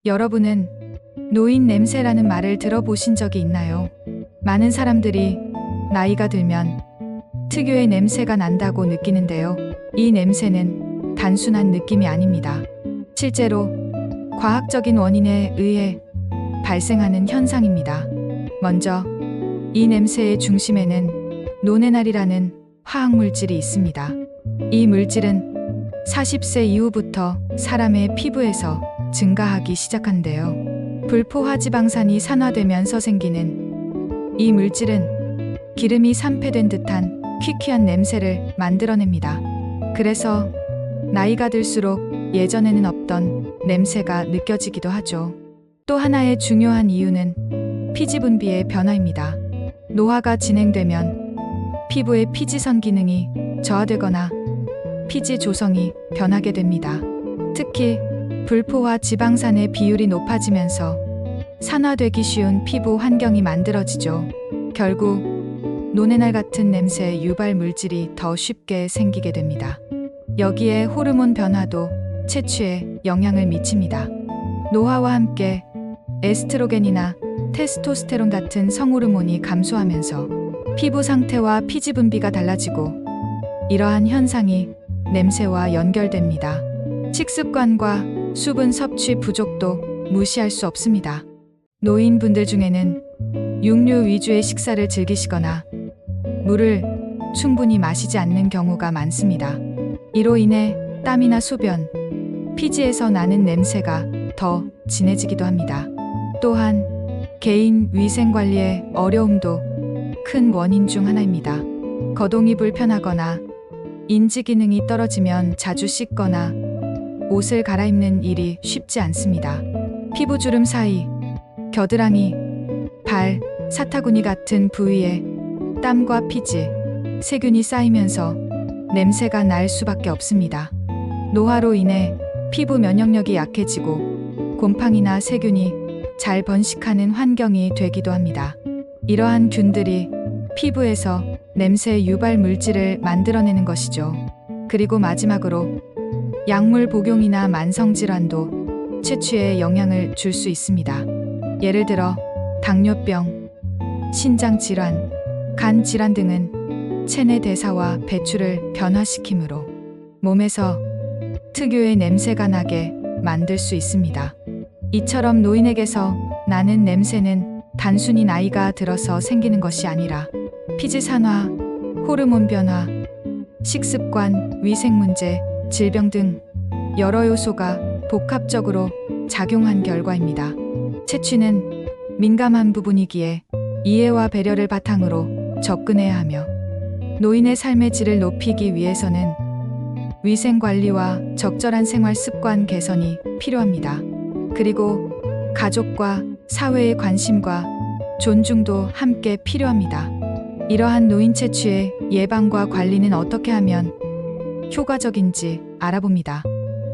여러분은 노인 냄새라는 말을 들어보신 적이 있나요? 많은 사람들이 나이가 들면 특유의 냄새가 난다고 느끼는데요. 이 냄새는 단순한 느낌이 아닙니다. 실제로 과학적인 원인에 의해 발생하는 현상입니다. 먼저 이 냄새의 중심에는 노네날이라는 화학물질이 있습니다. 이 물질은 40세 이후부터 사람의 피부에서 증가하기 시작한대요. 불포화지방산이 산화되면서 생기는 이 물질은 기름이 산패된 듯한 퀴퀴한 냄새를 만들어냅니다. 그래서 나이가 들수록 예전에는 없던 냄새가 느껴지기도 하죠. 또 하나의 중요한 이유는 피지 분비의 변화입니다. 노화가 진행되면 피부의 피지선 기능이 저하되거나 피지 조성이 변하게 됩니다. 특히 불포화 지방산의 비율이 높아지면서 산화되기 쉬운 피부 환경이 만들어지죠. 결국 노네날 같은 냄새의 유발 물질이 더 쉽게 생기게 됩니다. 여기에 호르몬 변화도 채취에 영향을 미칩니다. 노화와 함께 에스트로겐이나 테스토스테론 같은 성호르몬이 감소하면서 피부 상태와 피지 분비가 달라지고 이러한 현상이 냄새와 연결됩니다. 식습관과 수분 섭취 부족도 무시할 수 없습니다. 노인분들 중에는 육류 위주의 식사를 즐기시거나 물을 충분히 마시지 않는 경우가 많습니다. 이로 인해 땀이나 소변, 피지에서 나는 냄새가 더 진해지기도 합니다. 또한 개인 위생 관리의 어려움도 큰 원인 중 하나입니다. 거동이 불편하거나 인지 기능이 떨어지면 자주 씻거나 옷을 갈아입는 일이 쉽지 않습니다. 피부주름 사이, 겨드랑이, 발, 사타구니 같은 부위에 땀과 피지, 세균이 쌓이면서 냄새가 날 수밖에 없습니다. 노화로 인해 피부 면역력이 약해지고 곰팡이나 세균이 잘 번식하는 환경이 되기도 합니다. 이러한 균들이 피부에서 냄새 유발 물질을 만들어내는 것이죠. 그리고 마지막으로 약물 복용이나 만성질환도 채취에 영향을 줄 수 있습니다. 예를 들어 당뇨병, 신장질환, 간질환 등은 체내 대사와 배출을 변화시키므로 몸에서 특유의 냄새가 나게 만들 수 있습니다. 이처럼 노인에게서 나는 냄새는 단순히 나이가 들어서 생기는 것이 아니라 피지 산화, 호르몬 변화, 식습관, 위생 문제, 질병 등 여러 요소가 복합적으로 작용한 결과입니다. 채취는 민감한 부분이기에 이해와 배려를 바탕으로 접근해야 하며 노인의 삶의 질을 높이기 위해서는 위생 관리와 적절한 생활 습관 개선이 필요합니다. 그리고 가족과 사회의 관심과 존중도 함께 필요합니다. 이러한 노인 채취의 예방과 관리는 어떻게 하면 효과적인지 알아봅니다.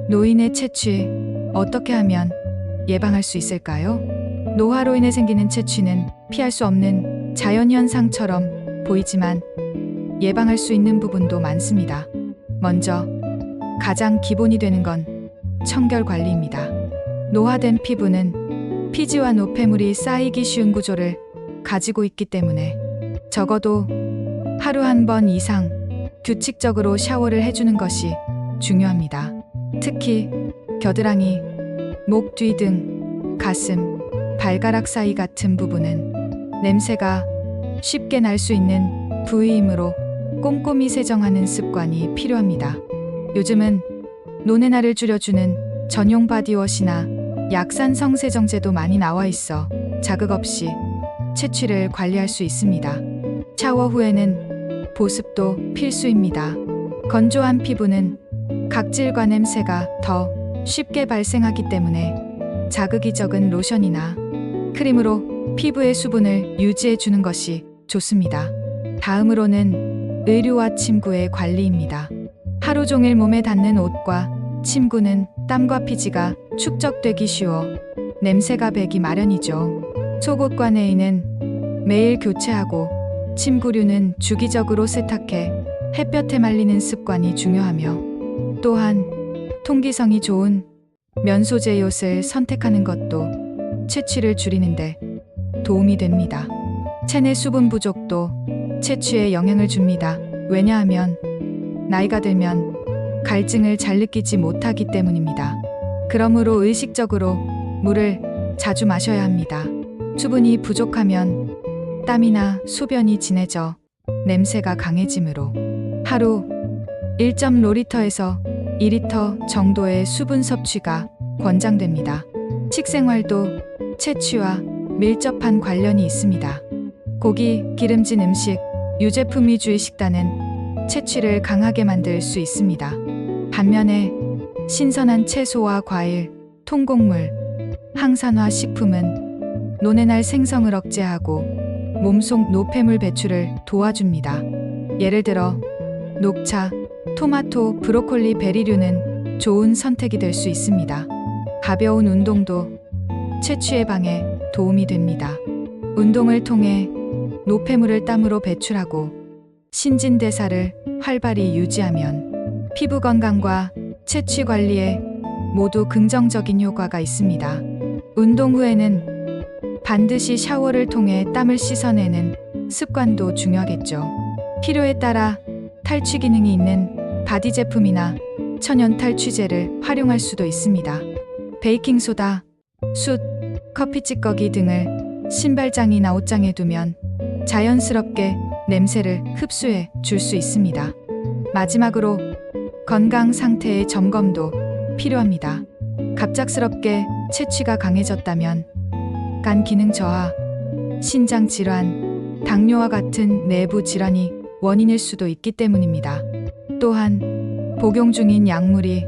노인의 채취 어떻게 하면 예방할 수 있을까요? 노화로 인해 생기는 채취는 피할 수 없는 자연현상처럼 보이지만 예방할 수 있는 부분도 많습니다. 먼저 가장 기본이 되는 건 청결 관리입니다. 노화된 피부는 피지와 노폐물이 쌓이기 쉬운 구조를 가지고 있기 때문에 적어도 하루 한 번 이상 규칙적으로 샤워를 해주는 것이 중요합니다. 특히 겨드랑이, 목 뒤 등 가슴, 발가락 사이 같은 부분은 냄새가 쉽게 날 수 있는 부위이므로 꼼꼼히 세정하는 습관이 필요합니다. 요즘은 노네날을 줄여주는 전용 바디워시나 약산성 세정제도 많이 나와 있어 자극 없이 채취를 관리할 수 있습니다. 샤워 후에는 보습도 필수입니다. 건조한 피부는 각질과 냄새가 더 쉽게 발생하기 때문에 자극이 적은 로션이나 크림으로 피부의 수분을 유지해 주는 것이 좋습니다. 다음으로는 의류와 침구의 관리입니다. 하루 종일 몸에 닿는 옷과 침구는 땀과 피지가 축적되기 쉬워 냄새가 배기 마련이죠. 속옷과 내의는 매일 교체하고 침구류는 주기적으로 세탁해 햇볕에 말리는 습관이 중요하며 또한 통기성이 좋은 면소제옷을 선택하는 것도 체취를 줄이는데 도움이 됩니다. 체내 수분 부족도 체취에 영향을 줍니다. 왜냐하면 나이가 들면 갈증을 잘 느끼지 못하기 때문입니다. 그러므로 의식적으로 물을 자주 마셔야 합니다. 수분이 부족하면 땀이나 소변이 진해져 냄새가 강해지므로 하루 1.5리터에서 2리터 정도의 수분 섭취가 권장됩니다. 식생활도 체취와 밀접한 관련이 있습니다. 고기, 기름진 음식, 유제품 위주의 식단은 체취를 강하게 만들 수 있습니다. 반면에 신선한 채소와 과일, 통곡물, 항산화 식품은 노뇌날 생성을 억제하고 몸속 노폐물 배출을 도와줍니다. 예를 들어 녹차, 토마토, 브로콜리, 베리류는 좋은 선택이 될 수 있습니다. 가벼운 운동도 체취 예방에 도움이 됩니다. 운동을 통해 노폐물을 땀으로 배출하고 신진대사를 활발히 유지하면 피부 건강과 체취 관리에 모두 긍정적인 효과가 있습니다. 운동 후에는 반드시 샤워를 통해 땀을 씻어내는 습관도 중요하겠죠. 필요에 따라 탈취 기능이 있는 바디 제품이나 천연 탈취제를 활용할 수도 있습니다. 베이킹소다, 숯, 커피 찌꺼기 등을 신발장이나 옷장에 두면 자연스럽게 냄새를 흡수해 줄 수 있습니다. 마지막으로 건강 상태의 점검도 필요합니다. 갑작스럽게 체취가 강해졌다면 간 기능 저하, 신장 질환, 당뇨와 같은 내부 질환이 원인일 수도 있기 때문입니다. 또한 복용 중인 약물이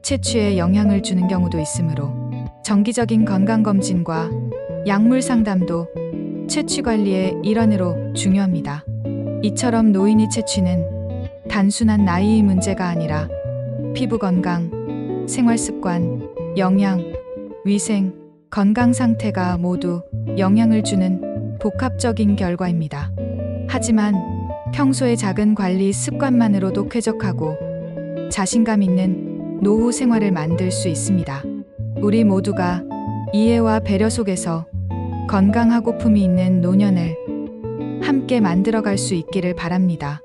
체취에 영향을 주는 경우도 있으므로 정기적인 건강검진과 약물 상담도 체취 관리의 일환으로 중요합니다. 이처럼 노인이 체취는 단순한 나이의 문제가 아니라 피부 건강, 생활 습관, 영양, 위생, 건강 상태가 모두 영향을 주는 복합적인 결과입니다. 하지만 평소의 작은 관리 습관만으로도 쾌적하고 자신감 있는 노후 생활을 만들 수 있습니다. 우리 모두가 이해와 배려 속에서 건강하고 품위 있는 노년을 함께 만들어갈 수 있기를 바랍니다.